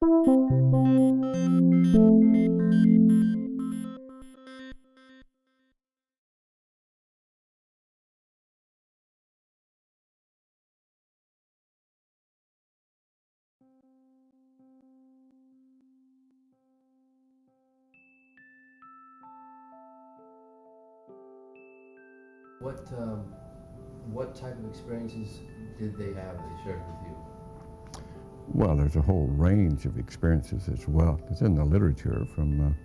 What type of experiences did they have they shared with you? Well, there's a whole range of experiences as well. It's in the literature from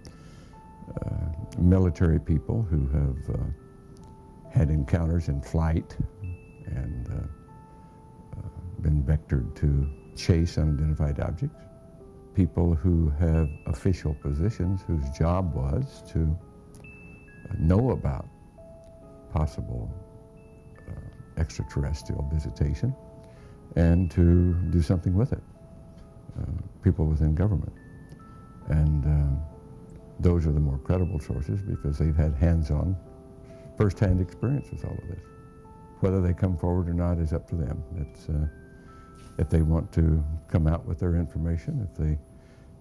military people who have had encounters in flight and been vectored to chase unidentified objects. People who have official positions whose job was to know about possible extraterrestrial visitation and to do something with it. People within government. And those are the more credible sources because they've had hands-on, first-hand experience with all of this. Whether they come forward or not is up to them. It's, if they want to come out with their information, if they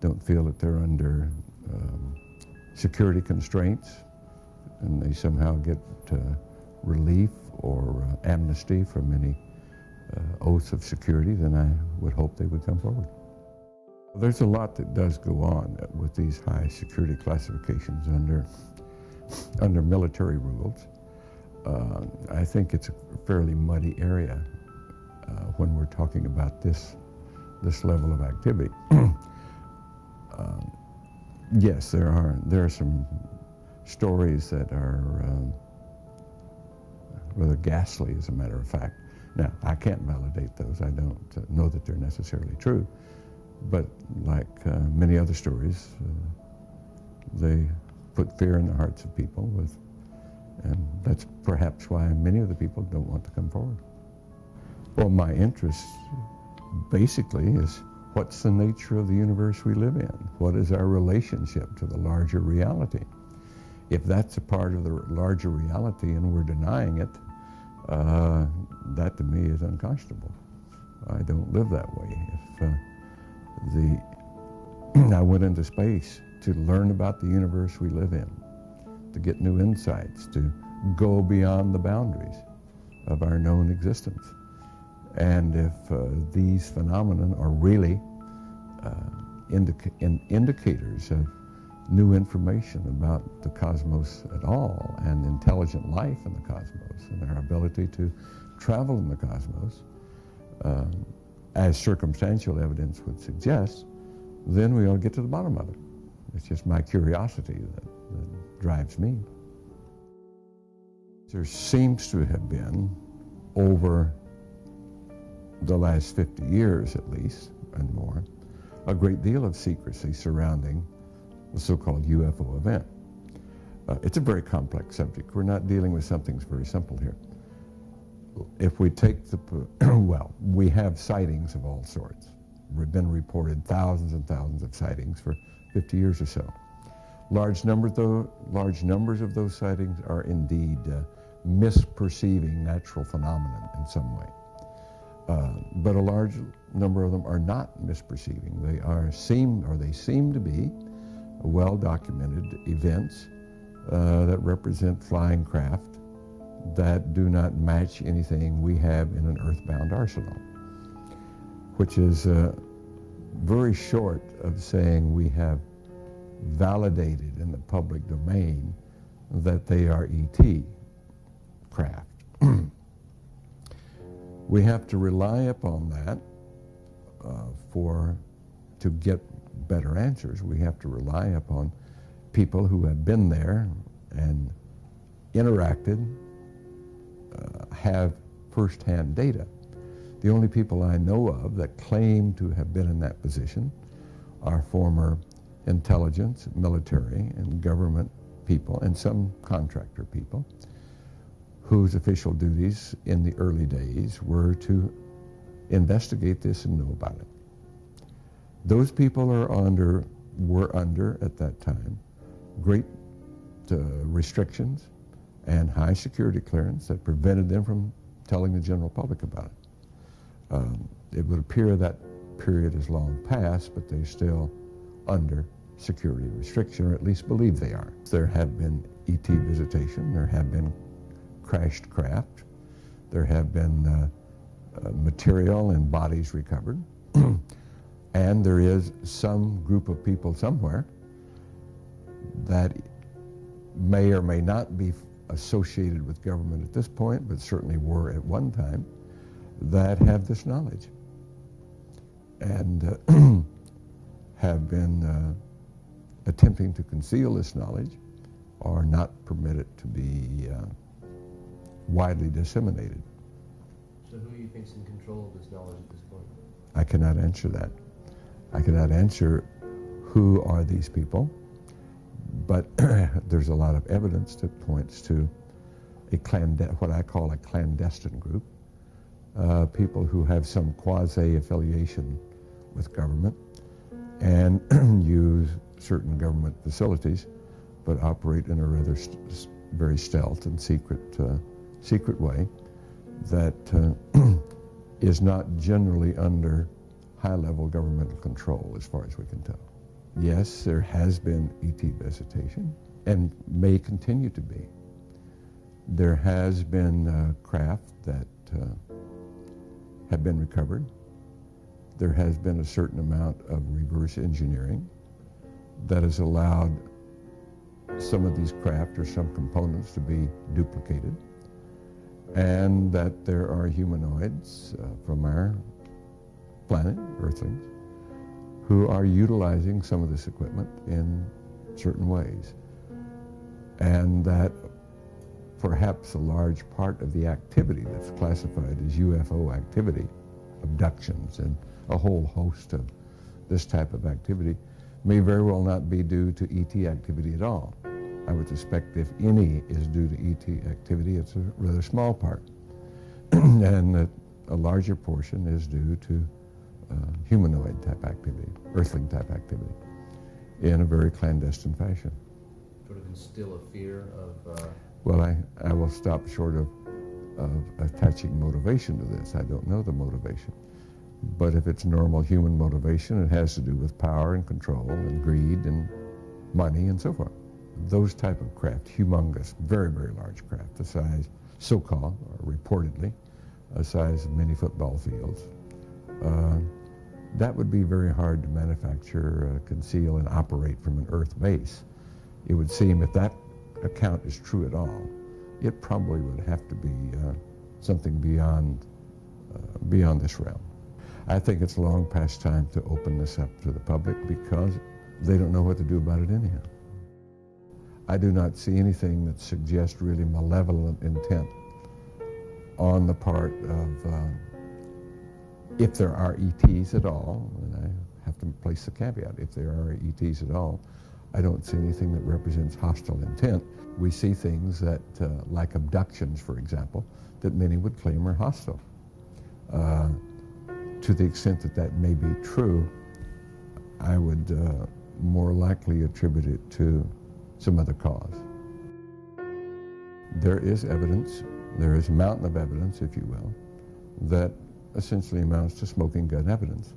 don't feel that they're under security constraints and they somehow get relief or amnesty from any oaths of security, then I would hope they would come forward. There's a lot that does go on with these high security classifications under military rules. I think it's a fairly muddy area when we're talking about this level of activity. Yes, there are some stories that are rather ghastly, as a matter of fact. Now, I can't validate those. I don't know that they're necessarily true. But like many other stories, they put fear in the hearts of people, and that's perhaps why many of the people don't want to come forward. Well, my interest basically is what's the nature of the universe we live in? What is our relationship to the larger reality? If that's a part of the larger reality and we're denying it, that to me is unconscionable. I don't live that way. I went into space to learn about the universe we live in, to get new insights, to go beyond the boundaries of our known existence. And if these phenomena are really indicators of new information about the cosmos at all and intelligent life in the cosmos and our ability to travel in the cosmos, as circumstantial evidence would suggest, then we ought to get to the bottom of it. It's just my curiosity that drives me. There seems to have been, over the last 50 years at least, and more, a great deal of secrecy surrounding the so-called UFO event. It's a very complex subject. We're not dealing with something that's very simple here. If we take well, we have sightings of all sorts. We've been reported thousands and thousands of sightings for 50 years or so. Large numbers of those sightings are indeed misperceiving natural phenomena in some way. But a large number of them are not misperceiving. They seem to be well-documented events that represent flying craft that do not match anything we have in an earthbound arsenal, which is very short of saying we have validated in the public domain that they are ET craft. We have to rely upon that to get better answers. We have to rely upon people who have been there and interacted, have first-hand data. The only people I know of that claim to have been in that position are former intelligence, military, and government people, and some contractor people, whose official duties in the early days were to investigate this and know about it. Those people were under, at that time, great restrictions and high security clearance that prevented them from telling the general public about it. It would appear that period is long past, but they're still under security restriction, or at least believe they are. There have been ET visitation, there have been crashed craft, there have been material and bodies recovered, and there is some group of people somewhere that may or may not be associated with government at this point, but certainly were at one time, that have this knowledge and have been attempting to conceal this knowledge or not permit it to be widely disseminated. So who do you think is in control of this knowledge at this point? I cannot answer that. I cannot answer who are these people, but there's a lot of evidence that points to what I call a clandestine group, people who have some quasi-affiliation with government and use certain government facilities, but operate in a rather very stealth and secret way that is not generally under high-level governmental control, as far as we can tell. Yes, there has been ET visitation, and may continue to be. There has been craft that have been recovered. There has been a certain amount of reverse engineering that has allowed some of these craft or some components to be duplicated, and that there are humanoids from our planet, Earthlings, who are utilizing some of this equipment in certain ways, and that perhaps a large part of the activity that's classified as UFO activity, abductions and a whole host of this type of activity, may very well not be due to ET activity at all. I would suspect if any is due to ET activity, it's a rather small part, and that a larger portion is due to humanoid type activity, Earthling type activity, in a very clandestine fashion. Sort of instill a fear of... Well, I will stop short of attaching motivation to this. I don't know the motivation. But if it's normal human motivation, it has to do with power and control and greed and money and so forth. Those type of craft, humongous, very, very large craft, the size, so-called, or reportedly, the size of many football fields, that would be very hard to manufacture, conceal, and operate from an Earth base. It would seem, if that account is true at all, it probably would have to be something beyond this realm. I think it's long past time to open this up to the public because they don't know what to do about it anyhow. I do not see anything that suggests really malevolent intent on the part of, if there are ETs at all, and I have to place the caveat, if there are ETs at all, I don't see anything that represents hostile intent. We see things that, like abductions, for example, that many would claim are hostile. To the extent that that may be true, I would more likely attribute it to some other cause. There is evidence, there is a mountain of evidence, if you will, that essentially amounts to smoking gun evidence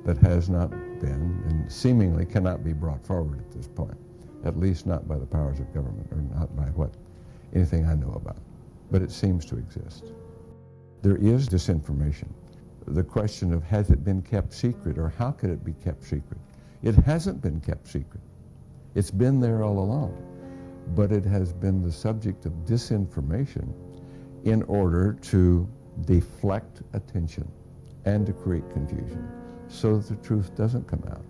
that has not been and seemingly cannot be brought forward at this point, at least not by the powers of government or not by anything I know about. But it seems to exist. There is disinformation. The question of has it been kept secret or how could it be kept secret? It hasn't been kept secret. It's been there all along, but it has been the subject of disinformation in order to deflect attention and to create confusion so that the truth doesn't come out.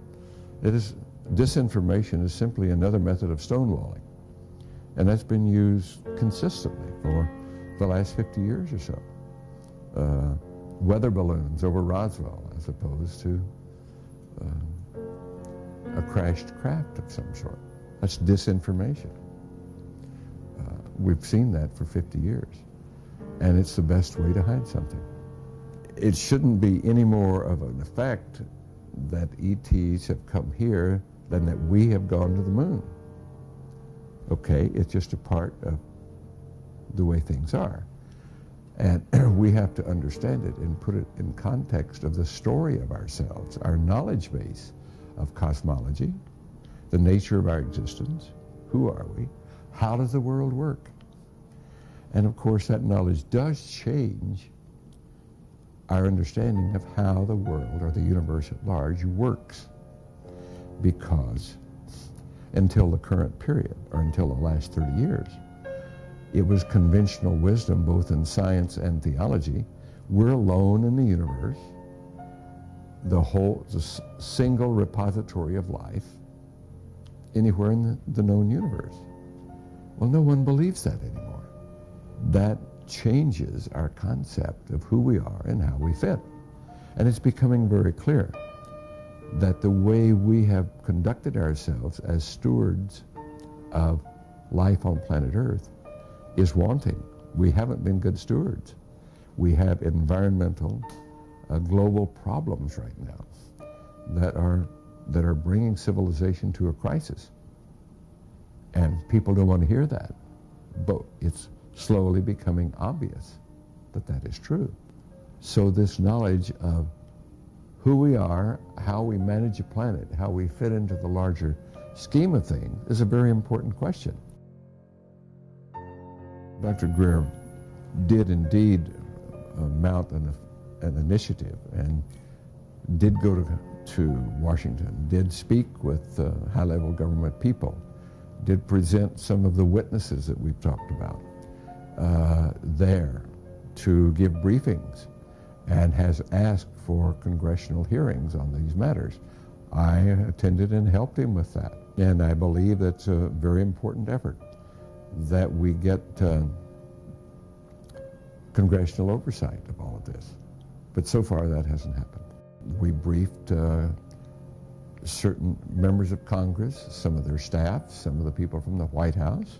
Disinformation is simply another method of stonewalling, and that's been used consistently for the last 50 years or so. Weather balloons over Roswell as opposed to a crashed craft of some sort. That's disinformation. We've seen that for 50 years, and it's the best way to hide something. It shouldn't be any more of an effect that ETs have come here than that we have gone to the moon. Okay, it's just a part of the way things are. And we have to understand it and put it in context of the story of ourselves, our knowledge base of cosmology, the nature of our existence, who are we, how does the world work? And of course that knowledge does change our understanding of how the world, or the universe at large, works. Because until the current period, or until the last 30 years, it was conventional wisdom, both in science and theology. We're alone in the universe, the single repository of life anywhere in the known universe. Well, no one believes that anymore. That changes our concept of who we are and how we fit. And it's becoming very clear that the way we have conducted ourselves as stewards of life on planet Earth is wanting. We haven't been good stewards. We have environmental, global problems right now that are bringing civilization to a crisis. And people don't want to hear that, but it's slowly becoming obvious that that is true. So this knowledge of who we are, how we manage a planet, how we fit into the larger scheme of things is a very important question. Dr. Greer did indeed mount an initiative and did go to Washington, did speak with high-level government people, did present some of the witnesses that we've talked about there to give briefings, and has asked for congressional hearings on these matters. I attended and helped him with that. And I believe that's a very important effort, that we get congressional oversight of all of this. But so far that hasn't happened. We briefed certain members of Congress, some of their staff, some of the people from the White House.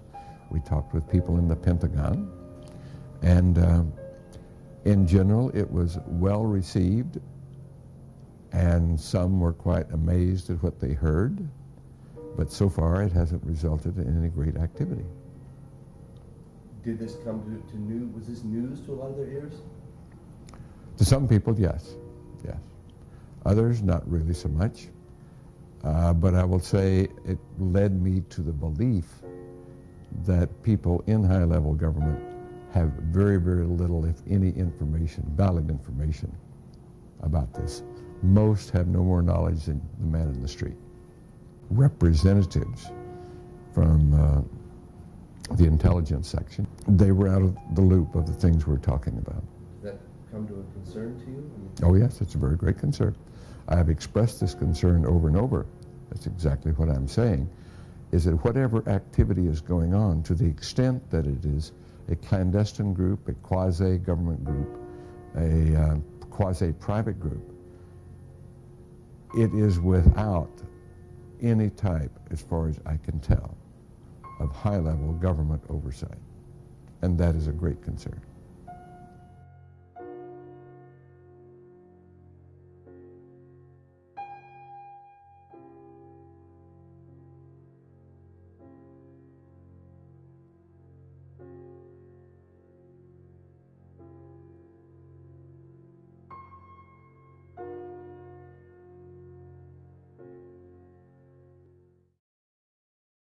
We talked with people in the Pentagon. And in general, it was well received, and some were quite amazed at what they heard. But so far, it hasn't resulted in any great activity. Did this come to news? Was this news to a lot of their ears? To some people, yes. Yes. Others, not really so much. But I will say it led me to the belief that people in high-level government have very, very little, if any, information, valid information about this. Most have no more knowledge than the man in the street. Representatives from the intelligence section, they were out of the loop of the things we're talking about. Does that come to a concern to you? Oh yes, it's a very great concern. I have expressed this concern over and over. That's exactly what I'm saying, is that whatever activity is going on, to the extent that it is a clandestine group, a quasi-government group, a quasi-private group, it is without any type, as far as I can tell, of high-level government oversight. And that is a great concern.